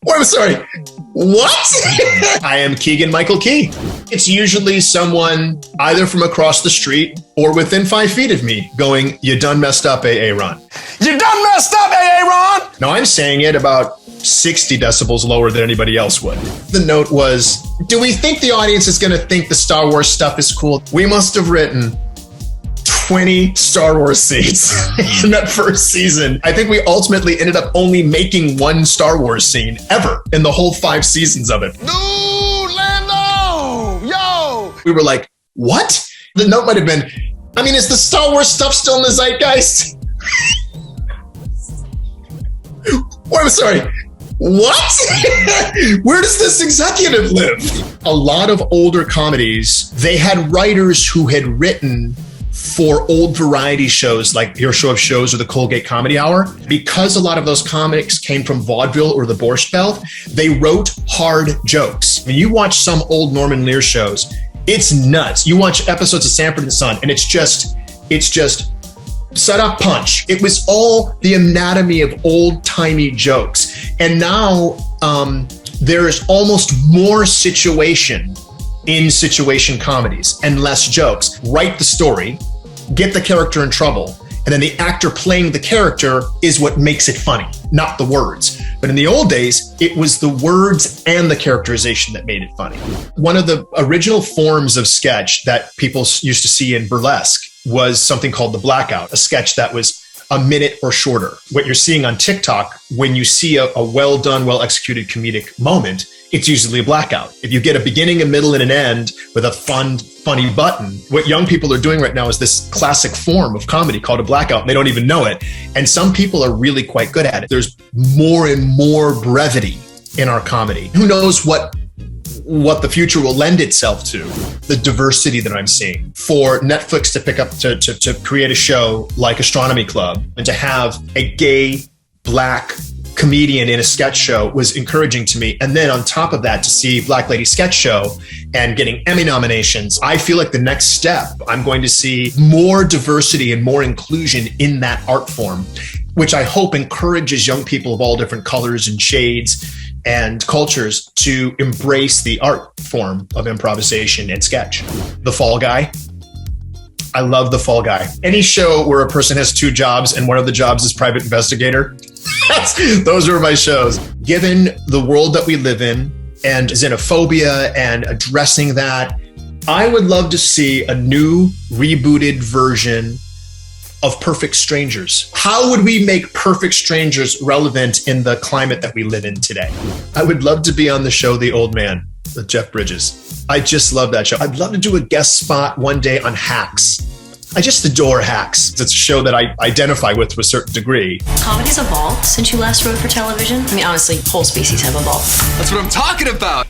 I'm sorry. What? I am Keegan-Michael Key. It's usually someone either from across the street or within 5 feet of me going, "You done messed up, AA Ron." You done messed up, AA Ron! Now I'm saying it about 60 decibels lower than anybody else would. The note was, do we think the audience is going to think the Star Wars stuff is cool? We must have written 20 Star Wars scenes in that first season. I think we ultimately ended up only making one Star Wars scene ever in the whole 5 seasons of it. Dude, Lando! Yo! We were like, what? The note might have been, I mean, is the Star Wars stuff still in the zeitgeist? I'm sorry. What? Where does this executive live? A lot of older comedies, they had writers who had written for old variety shows like Your Show of Shows or the Colgate Comedy Hour. Because a lot of those comics came from vaudeville or the Borscht Belt, they wrote hard jokes. When you watch some old Norman Lear shows, it's nuts. You watch episodes of Sanford and Son, and it's just set up punch. It was all the anatomy of old-timey jokes. And now there is almost more situation in situation comedies and less jokes. Write the story, get the character in trouble, and then the actor playing the character is what makes it funny, not the words. But in the old days, it was the words and the characterization that made it funny. One of the original forms of sketch that people used to see in burlesque was something called the blackout, a sketch that was a minute or shorter. What you're seeing on TikTok, when you see a well done, well executed comedic moment, it's usually a blackout. If you get a beginning, a middle, and an end with a funny button, what young people are doing right now is this classic form of comedy called a blackout, and they don't even know it. And some people are really quite good at it. There's more and more brevity in our comedy. Who knows what the future will lend itself to, the diversity that I'm seeing. For Netflix to pick up, to create a show like Astronomy Club and to have a gay, Black comedian in a sketch show was encouraging to me. And then on top of that, to see Black Lady Sketch Show and getting Emmy nominations, I feel like the next step, I'm going to see more diversity and more inclusion in that art form, which I hope encourages young people of all different colors and shades and cultures to embrace the art form of improvisation and sketch. The Fall Guy. I love The Fall Guy. Any show where a person has 2 jobs and one of the jobs is private investigator, those are my shows. Given the world that we live in and xenophobia and addressing that, I would love to see a new rebooted version of Perfect Strangers. How would we make Perfect Strangers relevant in the climate that we live in today? I would love to be on the show The Old Man with Jeff Bridges. I just love that show. I'd love to do a guest spot one day on Hacks. I just adore Hacks. It's a show that I identify with to a certain degree. Comedy's evolved since you last wrote for television. I mean, honestly, whole species have evolved. That's what I'm talking about.